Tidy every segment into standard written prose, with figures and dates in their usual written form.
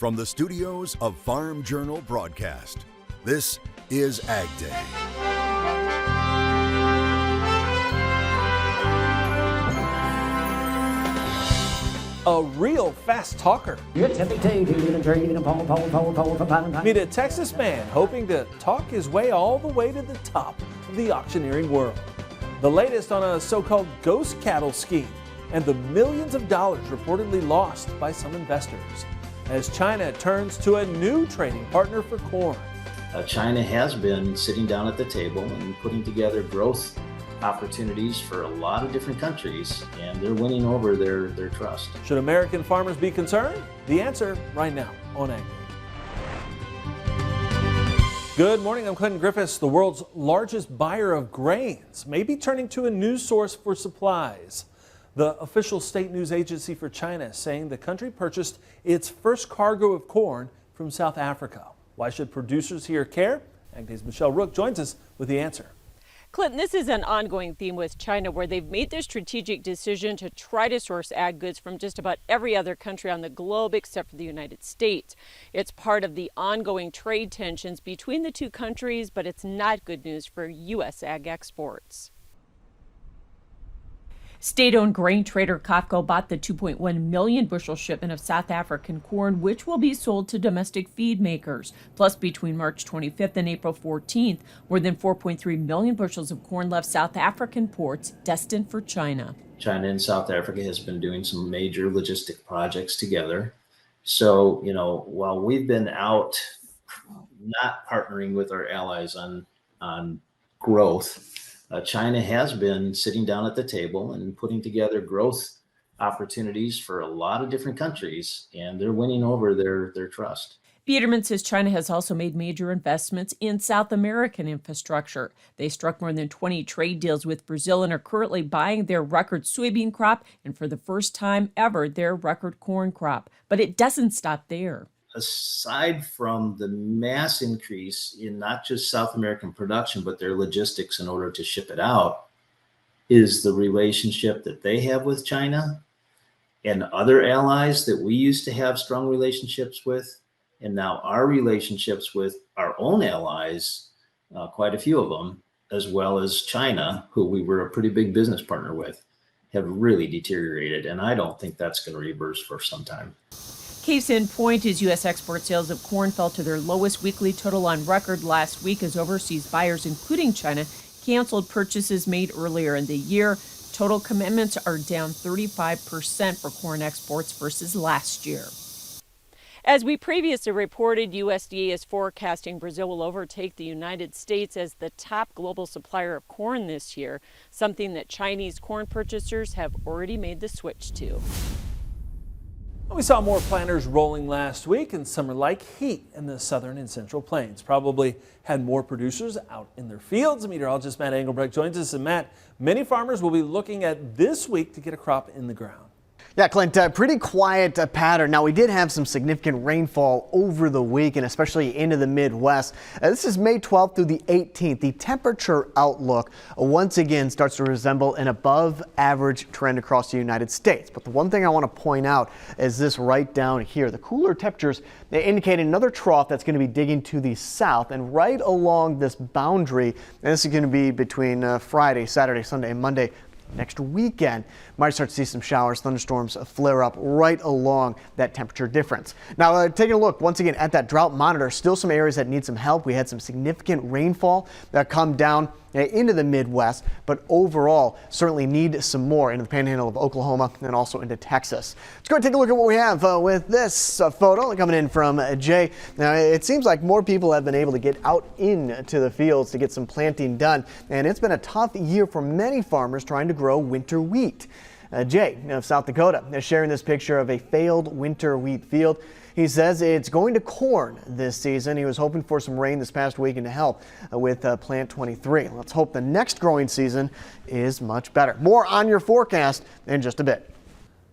From the studios of Farm Journal Broadcast, this is AgDay. A real fast talker. Meet a Texas man hoping to talk his way all the way to the top of the auctioneering world. The latest on a so-called ghost cattle scheme and the millions of dollars reportedly lost by some investors as China turns to a new trading partner for corn. China has been sitting down at the table and putting together growth opportunities for a lot of different countries, and they're winning over their trust. Should American farmers be concerned? The answer right now on AgDay. Good morning, I'm Clinton Griffiths. The world's largest buyer of grains may be turning to a new source for supplies. The official state news agency for China saying the country purchased its first cargo of corn from South Africa. Why should producers here care? AgDay's Michelle Rook joins us with the answer. Clinton, this is an ongoing theme with China where they've made their strategic decision to try to source ag goods from just about every other country on the globe except for the United States. It's part of the ongoing trade tensions between the two countries, but it's not good news for U.S. ag exports. State-owned grain trader COFCO bought the 2.1 million bushel shipment of South African corn, which will be sold to domestic feed makers. Plus, between March 25th and April 14th, more than 4.3 million bushels of corn left South African ports destined for China. China and South Africa has been doing some major logistic projects together. So, while we've been out not partnering with our allies on growth, China has been sitting down at the table and putting together growth opportunities for a lot of different countries, and they're winning over their trust. Biederman says China has also made major investments in South American infrastructure. They struck more than 20 trade deals with Brazil and are currently buying their record soybean crop and for the first time ever their record corn crop. But it doesn't stop there. Aside from the mass increase in not just South American production, but their logistics in order to ship it out, is the relationship that they have with China and other allies that we used to have strong relationships with. And now our relationships with our own allies, quite a few of them, as well as China, who we were a pretty big business partner with, have really deteriorated. And I don't think that's going to reverse for some time. Case in point is U.S. export sales of corn fell to their lowest weekly total on record last week as overseas buyers, including China, canceled purchases made earlier in the year. Total commitments are down 35% for corn exports versus last year. As we previously reported, USDA is forecasting Brazil will overtake the United States as the top global supplier of corn this year, something that Chinese corn purchasers have already made the switch to. We saw more planters rolling last week, and summer-like heat in the southern and central plains probably had more producers out in their fields. Meteorologist Matt Engelbrecht joins us. And Matt, many farmers will be looking at this week to get a crop in the ground. Yeah, Clint, pretty quiet pattern. Now, we did have some significant rainfall over the week and especially into the Midwest. This is May 12th through the 18th. The temperature outlook once again starts to resemble an above average trend across the United States. But the one thing I want to point out is this right down here. The cooler temperatures, they indicate another trough that's going to be digging to the south and right along this boundary. And this is going to be between Friday, Saturday, Sunday, and Monday. Next weekend, might start to see some showers, thunderstorms flare up right along that temperature difference. Now, taking a look once again at that drought monitor, still some areas that need some help. We had some significant rainfall that come down into the Midwest, but overall certainly need some more into the panhandle of Oklahoma and also into Texas. Let's go and take a look at what we have with this photo coming in from Jay. Now, it seems like more people have been able to get out into the fields to get some planting done, and it's been a tough year for many farmers trying to grow winter wheat. Jay of South Dakota is sharing this picture of a failed winter wheat field. He says it's going to corn this season. He was hoping for some rain this past weekend to help with Plant 23. Let's hope the next growing season is much better. More on your forecast in just a bit.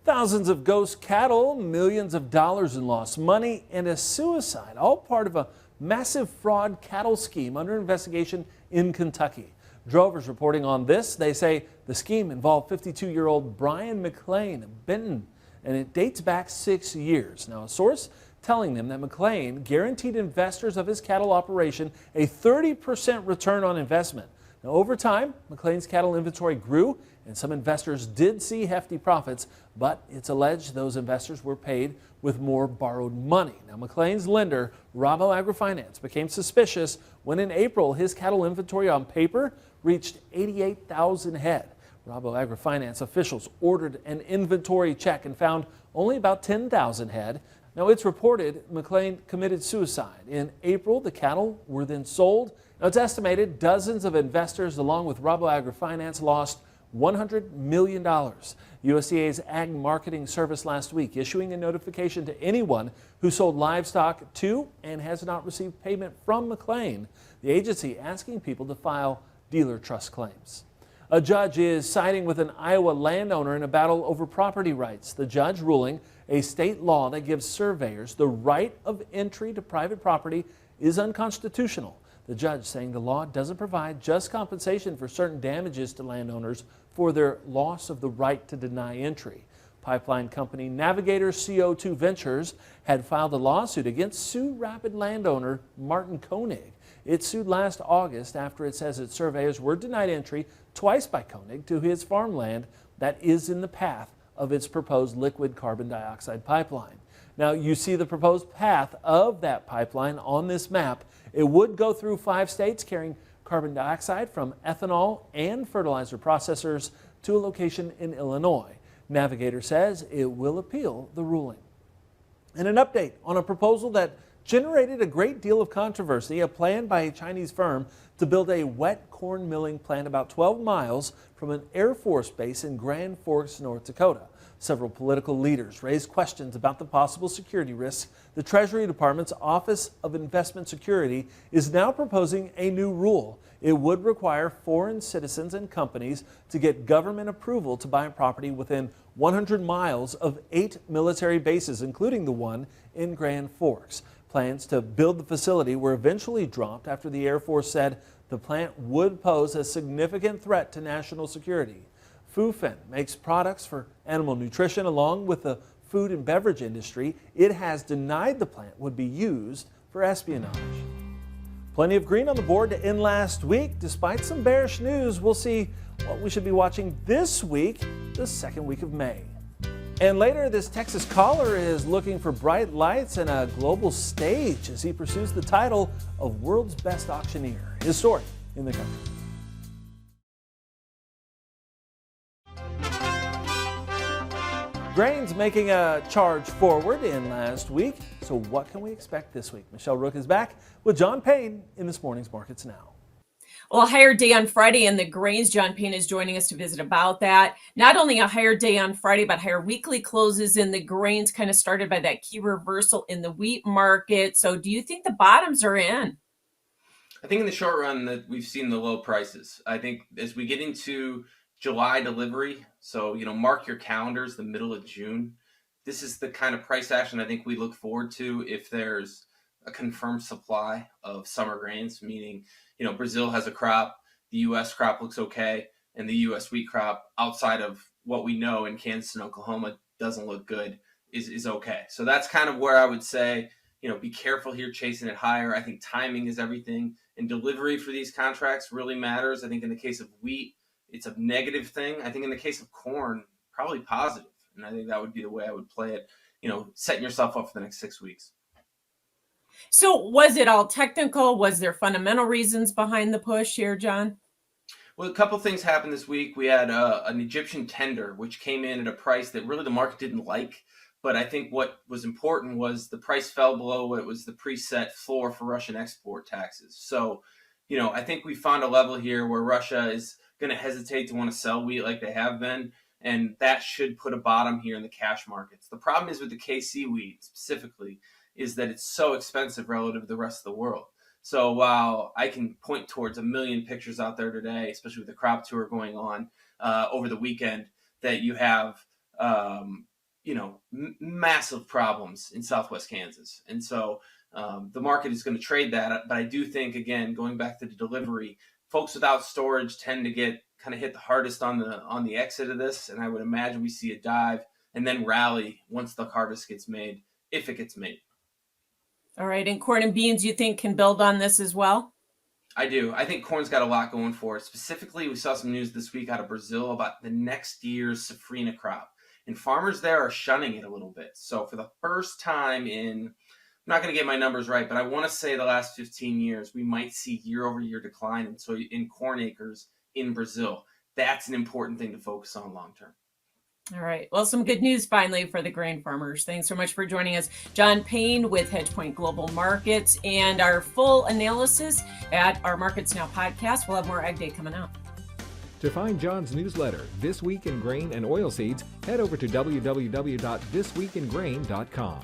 Thousands of ghost cattle, millions of dollars in lost money, and a suicide, all part of a massive fraud cattle scheme under investigation in Kentucky. Drovers reporting on this. They say the scheme involved 52-year-old Brian McLean of Benton, and it dates back 6 years. Now, a source telling them that McLean guaranteed investors of his cattle operation a 30% return on investment. Now, over time, McLean's cattle inventory grew, and some investors did see hefty profits, but it's alleged those investors were paid with more borrowed money. Now, McLean's lender, Rabo AgriFinance, became suspicious when in April his cattle inventory on paper reached 88,000 head. Rabo AgriFinance officials ordered an inventory check and found only about 10,000 head. Now, it's reported McLean committed suicide. In April, the cattle were then sold. Now, it's estimated dozens of investors, along with Rabo AgriFinance, lost $100 million. USDA's Ag Marketing Service last week issuing a notification to anyone who sold livestock to and has not received payment from McLean. The agency asking people to file dealer trust claims. A judge is siding with an Iowa landowner in a battle over property rights. The judge ruling a state law that gives surveyors the right of entry to private property is unconstitutional. The judge saying the law doesn't provide just compensation for certain damages to landowners for their loss of the right to deny entry. Pipeline company Navigator CO2 Ventures had filed a lawsuit against Sioux Rapid landowner Martin Koenig. It sued last August after it says its surveyors were denied entry twice by Koenig to his farmland that is in the path of its proposed liquid carbon dioxide pipeline. Now, you see the proposed path of that pipeline on this map. It would go through 5 states carrying carbon dioxide from ethanol and fertilizer processors to a location in Illinois. Navigator says it will appeal the ruling. And an update on a proposal that generated a great deal of controversy, a plan by a Chinese firm to build a wet corn milling plant about 12 miles from an Air Force base in Grand Forks, North Dakota. Several political leaders raised questions about the possible security risks. The Treasury Department's Office of Investment Security is now proposing a new rule. It would require foreign citizens and companies to get government approval to buy property within 100 miles of 8 military bases, including the one in Grand Forks. Plans to build the facility were eventually dropped after the Air Force said the plant would pose a significant threat to national security. Fufeng makes products for animal nutrition along with the food and beverage industry. It has denied the plant would be used for espionage. Plenty of green on the board to end last week. Despite some bearish news, we'll see what we should be watching this week, the second week of May. And later, this Texas caller is looking for bright lights and a global stage as he pursues the title of World's Best Auctioneer. His story in the country. Grains making a charge forward in last week. So what can we expect this week? Michelle Rook is back with John Payne in this morning's Markets Now. Well, a higher day on Friday in the grains. John Payne is joining us to visit about that. Not only a higher day on Friday, but higher weekly closes in the grains, kind of started by that key reversal in the wheat market. So do you think the bottoms are in? I think in the short run that we've seen the low prices. I think as we get into July delivery, so, mark your calendars, the middle of June. This is the kind of price action I think we look forward to if there's a confirmed supply of summer grains, meaning, Brazil has a crop, the U.S. crop looks okay, and the U.S. wheat crop outside of what we know in Kansas and Oklahoma doesn't look good is okay. So that's kind of where I would say, be careful here chasing it higher. I think timing is everything, and delivery for these contracts really matters. I think in the case of wheat, it's a negative thing. I think in the case of corn, probably positive. And I think that would be the way I would play it, setting yourself up for the next 6 weeks. So was it all technical? Was there fundamental reasons behind the push here, John? Well, a couple things happened this week. We had an Egyptian tender, which came in at a price that really the market didn't like. But I think what was important was the price fell below what was the preset floor for Russian export taxes. So, I think we found a level here where Russia is going to hesitate to want to sell wheat like they have been, and that should put a bottom here in the cash markets. The problem is with the KC wheat specifically is that it's so expensive relative to the rest of the world. So while I can point towards a million pictures out there today, especially with the crop tour going on over the weekend, that you have massive problems in Southwest Kansas. And so the market is going to trade that. But I do think, again, going back to the delivery, folks without storage tend to get kind of hit the hardest on the exit of this. And I would imagine we see a dive and then rally once the harvest gets made, if it gets made. All right, and corn and beans you think can build on this as well? I do. I think corn's got a lot going for it. Specifically, we saw some news this week out of Brazil about the next year's safrinha crop. And farmers there are shunning it a little bit. So for the first time in, I'm not going to get my numbers right, but I want to say the last 15 years, we might see year-over-year decline in corn acres in Brazil. That's an important thing to focus on long-term. All right. Well, some good news finally for the grain farmers. Thanks so much for joining us. John Payne with HedgePoint Global Markets, and our full analysis at our Markets Now podcast. We'll have more Ag Day coming out. To find John's newsletter, This Week in Grain and Oilseeds, head over to www.thisweekingrain.com.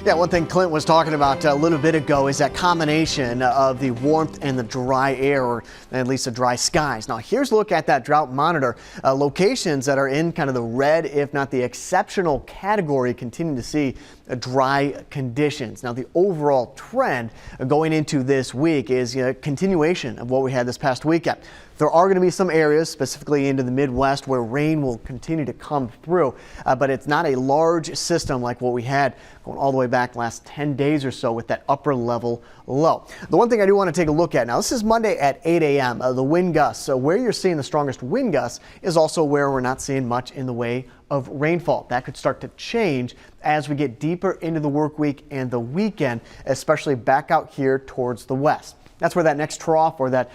Yeah, one thing Clint was talking about a little bit ago is that combination of the warmth and the dry air, or at least the dry skies. Now, here's a look at that drought monitor. Locations that are in kind of the red, if not the exceptional category, continue to see dry conditions. Now, the overall trend going into this week is a continuation of what we had this past weekend. There are going to be some areas, specifically into the Midwest, where rain will continue to come through, but it's not a large system like what we had going all the way back the last 10 days or so with that upper level low. The one thing I do want to take a look at now, this is Monday at 8 a.m. The wind gusts. So where you're seeing the strongest wind gusts is also where we're not seeing much in the way of rainfall. That could start to change as we get deeper into the work week and the weekend, especially back out here towards the west. That's where that next trough or that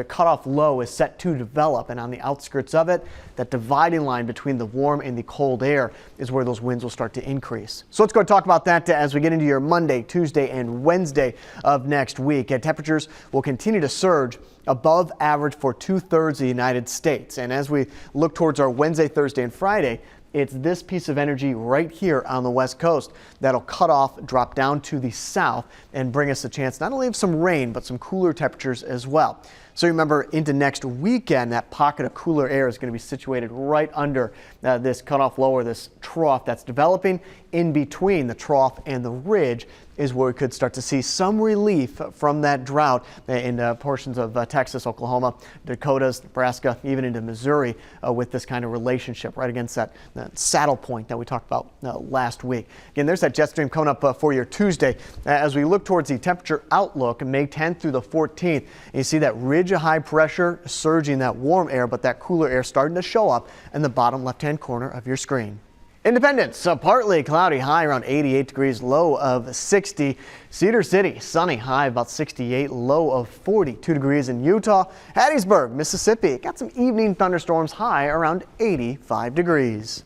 cutoff low is set to develop, and on the outskirts of it, that dividing line between the warm and the cold air is where those winds will start to increase. So let's go talk about that as we get into your Monday, Tuesday, and Wednesday of next week. Temperatures will continue to surge above average for 2/3 of the United States, and as we look towards our Wednesday, Thursday, and Friday, it's this piece of energy right here on the west coast that'll cut off, drop down to the south, and bring us a chance not only of some rain, but some cooler temperatures as well. So remember, into next weekend, that pocket of cooler air is going to be situated right under this cutoff low, or this trough that's developing. In between the trough and the ridge is where we could start to see some relief from that drought in portions of Texas, Oklahoma, Dakotas, Nebraska, even into Missouri, with this kind of relationship right against that saddle point that we talked about last week. Again, there's that jet stream coming up for your Tuesday. As we look towards the temperature outlook, May 10th through the 14th, you see that ridge of high pressure surging that warm air, but that cooler air starting to show up in the bottom left-hand corner of your screen. Independence, partly cloudy, high around 88 degrees, low of 60. Cedar City, sunny, high about 68, low of 42 degrees in Utah. Hattiesburg, Mississippi, got some evening thunderstorms, high around 85 degrees.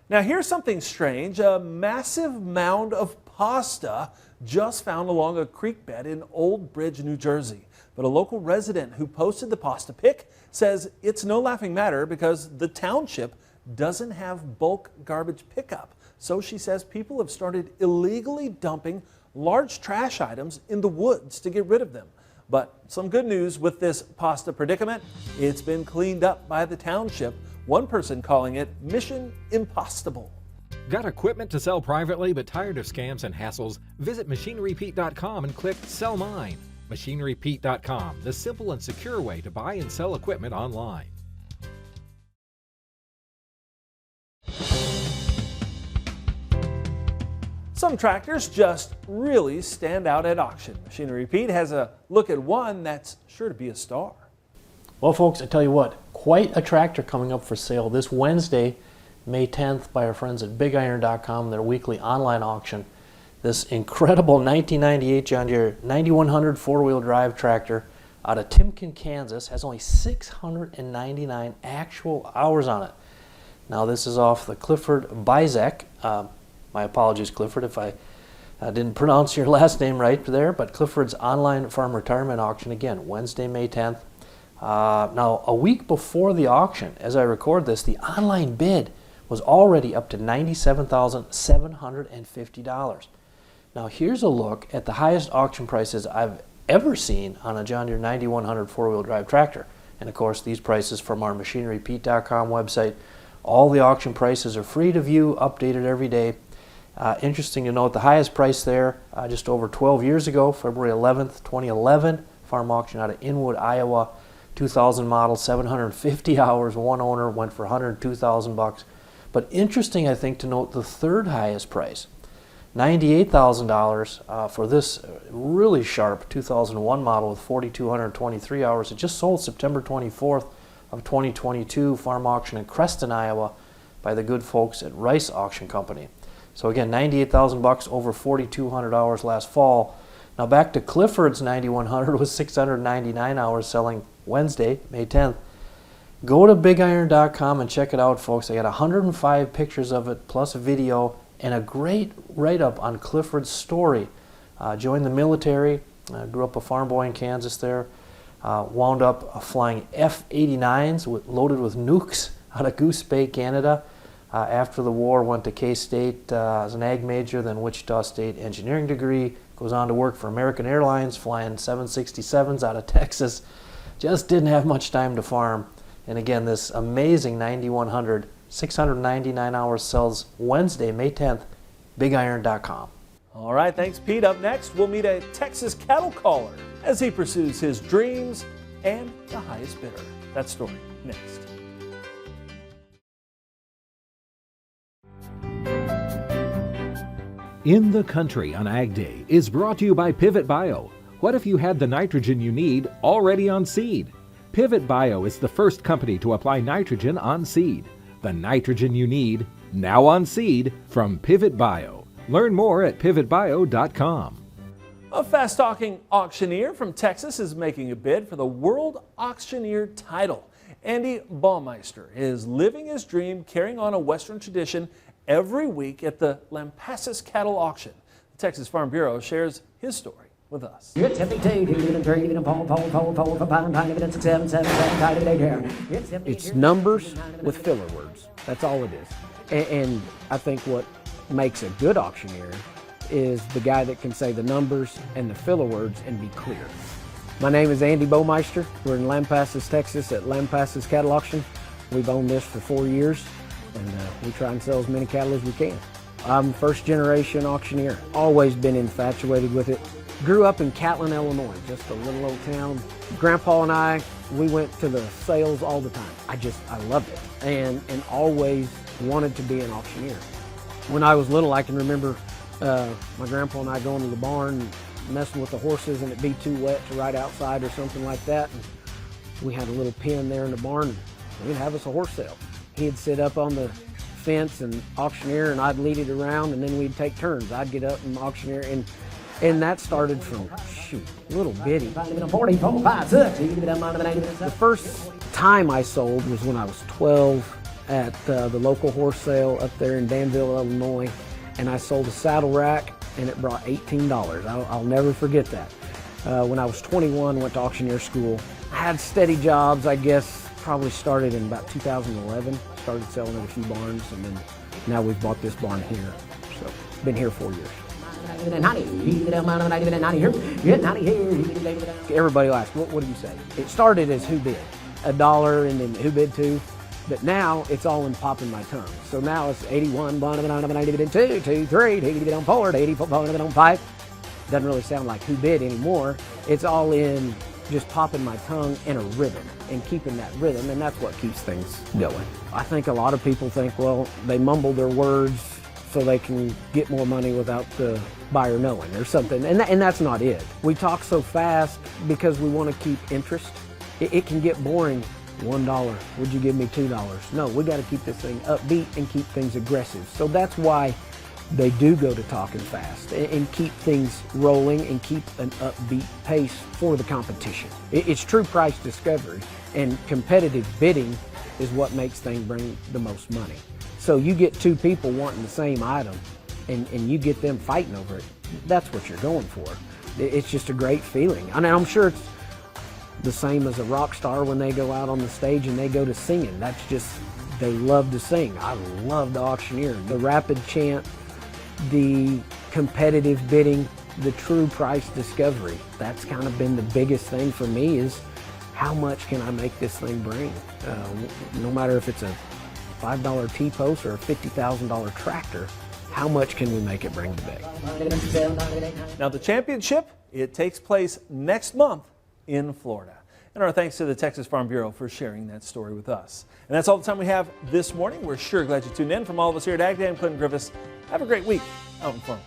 Now here's something strange. A massive mound of pasta just found along a creek bed in Old Bridge, New Jersey. But a local resident who posted the pasta pic says it's no laughing matter because the township doesn't have bulk garbage pickup. So she says people have started illegally dumping large trash items in the woods to get rid of them. But some good news with this pasta predicament. It's been cleaned up by the township. One person calling it Mission Impossible. Got equipment to sell privately but tired of scams and hassles? Visit MachineryPete.com and click Sell Mine. MachineryPete.com, the simple and secure way to buy and sell equipment online. Some tractors just really stand out at auction. Machinery Pete has a look at one that's sure to be a star. Well, folks, I tell you what, quite a tractor coming up for sale this Wednesday, May 10th, by our friends at BigIron.com, their weekly online auction. This incredible 1998 John Deere 9100 four-wheel drive tractor out of Timken, Kansas, has only 699 actual hours on it. Now, this is off the Clifford Bizek. My apologies, Clifford, if I didn't pronounce your last name right there, but Clifford's online farm retirement auction, again, Wednesday, May 10th. Now, a week before the auction, as I record this, the online bid was already up to $97,750. Now, here's a look at the highest auction prices I've ever seen on a John Deere 9100 four-wheel drive tractor. And of course, these prices from our MachineryPete.com website. All the auction prices are free to view, updated every day. Interesting to note, the highest price there just over 12 years ago, February 11th, 2011, farm auction out of Inwood, Iowa. 2000 model, 750 hours, one owner, went for $102,000. But interesting, I think, to note the third highest price, $98,000 for this really sharp 2001 model with 4,223 hours. It just sold September 24th of 2022, farm auction in Creston, Iowa, by the good folks at Rice Auction Company. So again, $98,000 over 4,200 hours last fall. Now back to Clifford's 9100 with 699 hours selling Wednesday, May 10th. Go to bigiron.com and check it out, folks. I got 105 pictures of it plus video and a great write-up on Clifford's story. Joined the military, grew up a farm boy in Kansas there, wound up flying F-89s loaded with nukes out of Goose Bay, Canada. After the war, went to K-State as an ag major, then Wichita State engineering degree. Goes on to work for American Airlines, flying 767s out of Texas. Just didn't have much time to farm. And again, this amazing 9100, 699 hours sells Wednesday, May 10th, bigiron.com. All right, thanks, Pete. Up next, we'll meet a Texas cattle caller as he pursues his dreams and the highest bidder. That story next. In the Country on Ag Day is brought to you by Pivot Bio. What if you had the nitrogen you need already on seed? Pivot Bio is the first company to apply nitrogen on seed. The nitrogen you need, now on seed, from Pivot Bio. Learn more at pivotbio.com. A fast-talking auctioneer from Texas is making a bid for the World Auctioneer title. Andy Baumeister is living his dream, carrying on a Western tradition every week at the Lampasas Cattle Auction. The Texas Farm Bureau shares his story with us. It's numbers with filler words. That's all it is. And I think what makes a good auctioneer is the guy that can say the numbers and the filler words and be clear. My name is Andy Baumeister. We're in Lampasas, Texas at Lampasas Cattle Auction. We've owned this for 4 years. And we try and sell as many cattle as we can. I'm first generation auctioneer, always been infatuated with it. Grew up in Catlin, Illinois, just a little old town. Grandpa and I, we went to the sales all the time. I loved it and always wanted to be an auctioneer. When I was little, I can remember my grandpa and I going to the barn and messing with the horses and it'd be too wet to ride outside or something like that. And we had a little pen there in the barn and we'd have us a horse sale. He'd sit up on the fence and auctioneer and I'd lead it around and then we'd take turns. I'd get up and auctioneer and that started from, little bitty. The first time I sold was when I was 12 at the local horse sale up there in Danville, Illinois, and I sold a saddle rack and it brought $18. I'll never forget that. When I was 21, went to auctioneer school. I had steady jobs, I guess. Probably started in about 2011, started selling at a few barns, and then now we've bought this barn here. So, been here 4 years. Everybody will ask, what do you say? It started as who bid, $1, and then who bid two, but now it's all in popping my tongue. So now it's 81, 2, 2, 3, 4, 84, 5. Doesn't really sound like who bid anymore. It's all in just popping my tongue in a rhythm and keeping that rhythm, and that's what keeps things going. I think a lot of people think, well, they mumble their words so they can get more money without the buyer knowing or something, and that's not it. We talk so fast because we want to keep interest. It can get boring. $1, would you give me $2? No, we got to keep this thing upbeat and keep things aggressive. So that's why they do go to talking fast and keep things rolling and keep an upbeat pace for the competition. It's true price discovery, and competitive bidding is what makes things bring the most money. So you get two people wanting the same item and you get them fighting over it, that's what you're going for. It's just a great feeling. I mean, I'm sure it's the same as a rock star when they go out on the stage and they go to singing. That's just, they love to sing. I love the auctioneer. The rapid chant, the competitive bidding, the true price discovery. That's kind of been the biggest thing for me, is how much can I make this thing bring? No matter if it's a $5 T-post or a $50,000 tractor, how much can we make it bring today? Now the championship, it takes place next month in Florida. And our thanks to the Texas Farm Bureau for sharing that story with us. And that's all the time we have this morning. We're sure glad you tuned in. From all of us here at AgDay, I'm Clinton Griffiths. Have a great week out in farm.